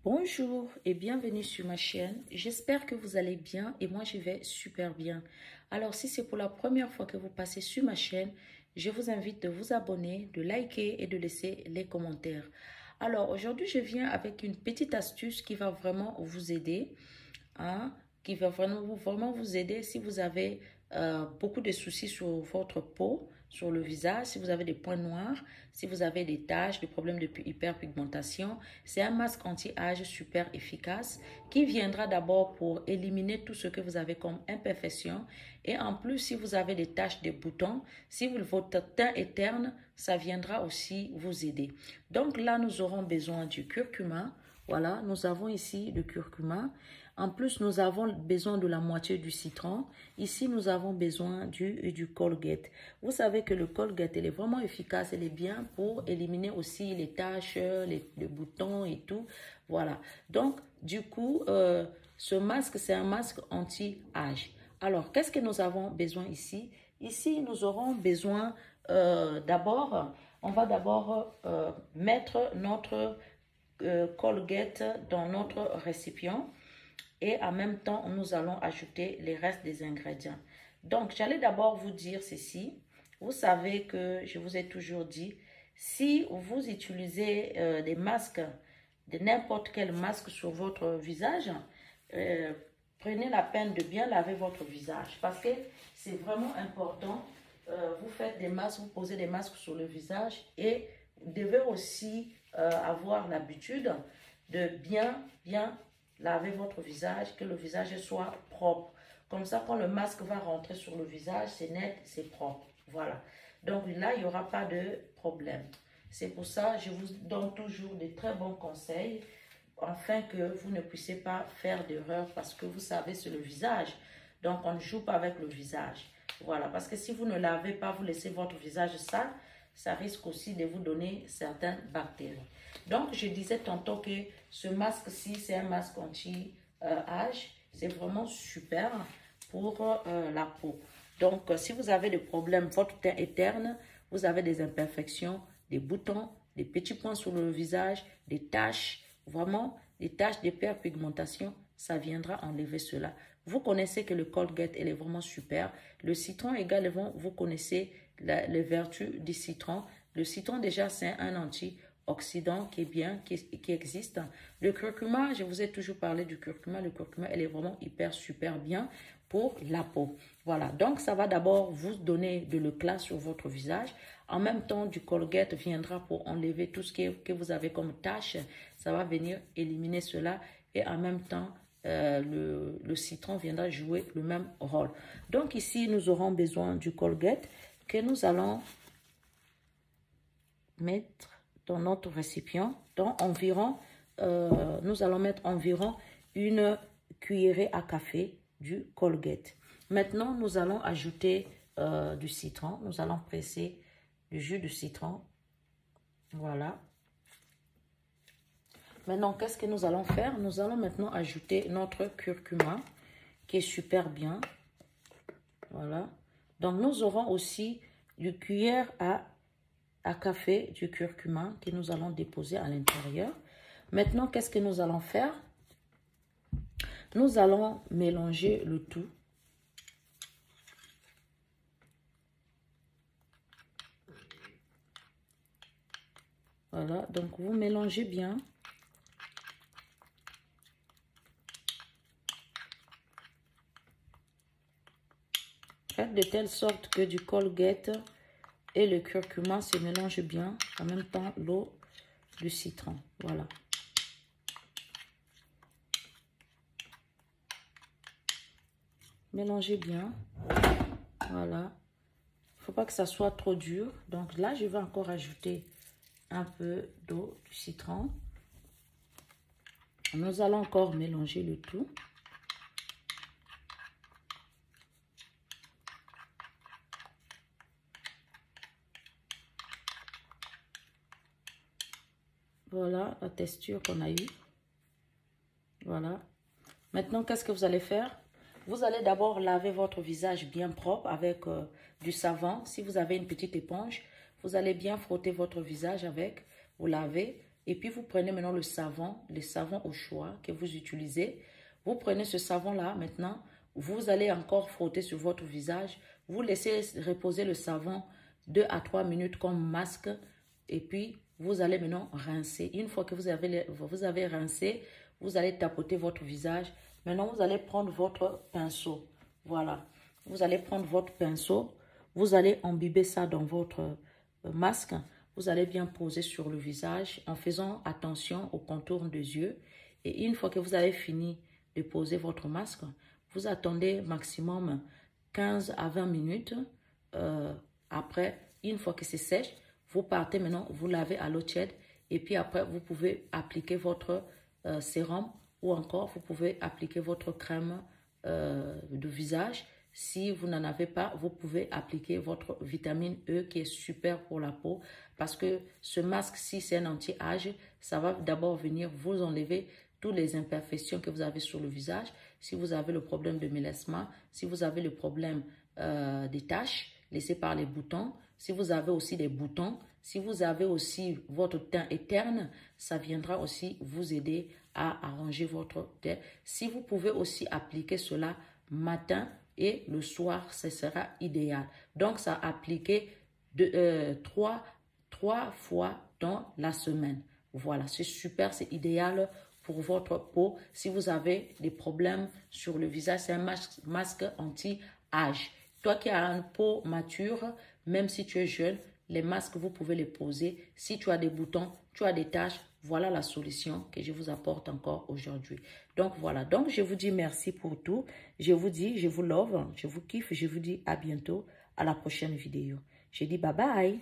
Bonjour et bienvenue sur ma chaîne. J'espère que vous allez bien et moi je vais super bien. Alors si c'est pour la première fois que vous passez sur ma chaîne, je vous invite de vous abonner, de liker et de laisser les commentaires. Alors aujourd'hui je viens avec une petite astuce qui va vraiment vous aider, qui va vraiment vous aider si vous avez beaucoup de soucis sur votre peau, sur le visage, si vous avez des points noirs, si vous avez des taches, des problèmes de hyperpigmentation. C'est un masque anti-âge super efficace qui viendra d'abord pour éliminer tout ce que vous avez comme imperfection. Et en plus, si vous avez des taches, des boutons, si votre teint est terne, ça viendra aussi vous aider. Donc là, nous aurons besoin du curcuma. Voilà, nous avons ici le curcuma. En plus, nous avons besoin de la moitié du citron. Ici, nous avons besoin du Colgate. Vous savez que le Colgate, il est vraiment efficace. Il est bien pour éliminer aussi les taches, les boutons et tout. Voilà. Donc, du coup, ce masque, c'est un masque anti-âge. Alors, qu'est-ce que nous avons besoin ici? Ici, nous aurons besoin on va d'abord mettre notre Colgate dans notre récipient. Et en même temps, nous allons ajouter les restes des ingrédients. Donc, j'allais d'abord vous dire ceci. Vous savez que je vous ai toujours dit, si vous utilisez des masques, de n'importe quel masque sur votre visage, prenez la peine de bien laver votre visage parce que c'est vraiment important. Vous faites des masques, vous posez des masques sur le visage et vous devez aussi avoir l'habitude de bien laver votre visage, que le visage soit propre. Comme ça, quand le masque va rentrer sur le visage, c'est net, c'est propre. Voilà. Donc là, il n'y aura pas de problème. C'est pour ça que je vous donne toujours des très bons conseils afin que vous ne puissiez pas faire d'erreur parce que vous savez, c'est le visage. Donc, on ne joue pas avec le visage. Voilà. Parce que si vous ne lavez pas, vous laissez votre visage sale, ça risque aussi de vous donner certaines bactéries. Donc, je disais tantôt que ce masque-ci, c'est un masque anti-âge. C'est vraiment super pour la peau. Donc, si vous avez des problèmes, votre teint est terne, vous avez des imperfections, des boutons, des petits points sur le visage, des taches, vraiment des taches d'hyperpigmentation, ça viendra enlever cela. Vous connaissez que le Colgate, elle est vraiment super. Le citron également, vous connaissez les vertus du citron. Le citron, déjà, c'est un antioxydant qui est bien, qui existe. Le curcuma, je vous ai toujours parlé du curcuma. Le curcuma, elle est vraiment super bien pour la peau. Voilà, donc ça va d'abord vous donner de l'éclat sur votre visage. En même temps, du Colgate viendra pour enlever tout ce que vous avez comme tache. Ça va venir éliminer cela et en même temps, le citron viendra jouer le même rôle. Donc ici, nous aurons besoin du Colgate que nous allons mettre dans notre récipient. Donc environ, nous allons mettre environ une cuillerée à café du Colgate. Maintenant, nous allons ajouter du citron. Nous allons presser du jus de citron. Voilà. Maintenant, qu'est-ce que nous allons faire? Nous allons maintenant ajouter notre curcuma qui est super bien. Voilà. Donc, nous aurons aussi une cuillère à café du curcuma que nous allons déposer à l'intérieur. Maintenant, qu'est-ce que nous allons faire? Nous allons mélanger le tout. Voilà, donc vous mélangez bien. Faites de telle sorte que du Colgate et le curcuma se mélangent bien. En même temps, l'eau du citron. Voilà. Mélangez bien. Voilà. Il ne faut pas que ça soit trop dur. Donc là, je vais encore ajouter un peu d'eau du citron. Nous allons encore mélanger le tout. Voilà la texture qu'on a eue. Voilà. Maintenant, qu'est-ce que vous allez faire? Vous allez d'abord laver votre visage bien propre avec du savon. Si vous avez une petite éponge, vous allez bien frotter votre visage avec. Vous lavez. Et puis, vous prenez maintenant le savon au choix que vous utilisez. Vous prenez ce savon-là maintenant. Vous allez encore frotter sur votre visage. Vous laissez reposer le savon 2 à 3 minutes comme masque. Et puis, vous allez maintenant rincer. Une fois que vous avez rincé, vous allez tapoter votre visage. Maintenant, vous allez prendre votre pinceau. Voilà. Vous allez prendre votre pinceau. Vous allez imbiber ça dans votre masque. Vous allez bien poser sur le visage en faisant attention au contour des yeux. Et une fois que vous avez fini de poser votre masque, vous attendez maximum 15 à 20 minutes. Après, une fois que c'est sèche, vous partez maintenant, vous lavez à l'eau tiède. Et puis après, vous pouvez appliquer votre sérum ou encore vous pouvez appliquer votre crème de visage. Si vous n'en avez pas, vous pouvez appliquer votre vitamine E qui est super pour la peau parce que ce masque, si c'est un anti-âge, ça va d'abord venir vous enlever toutes les imperfections que vous avez sur le visage. Si vous avez le problème de mélasma, si vous avez le problème des taches laissées par les boutons, si vous avez aussi des boutons, si vous avez aussi votre teint éterne, ça viendra aussi vous aider à arranger votre teint. Si vous pouvez aussi appliquer cela matin et le soir, ce sera idéal. Donc, ça appliquer trois fois dans la semaine. Voilà, c'est super, c'est idéal pour votre peau. Si vous avez des problèmes sur le visage, c'est un masque anti-âge. Toi qui as une peau mature, même si tu es jeune, les masques, vous pouvez les poser. Si tu as des boutons, tu as des taches, voilà la solution que je vous apporte encore aujourd'hui. Donc voilà, donc je vous dis merci pour tout. Je vous dis, je vous love, je vous kiffe, je vous dis à bientôt, à la prochaine vidéo. Je dis bye bye.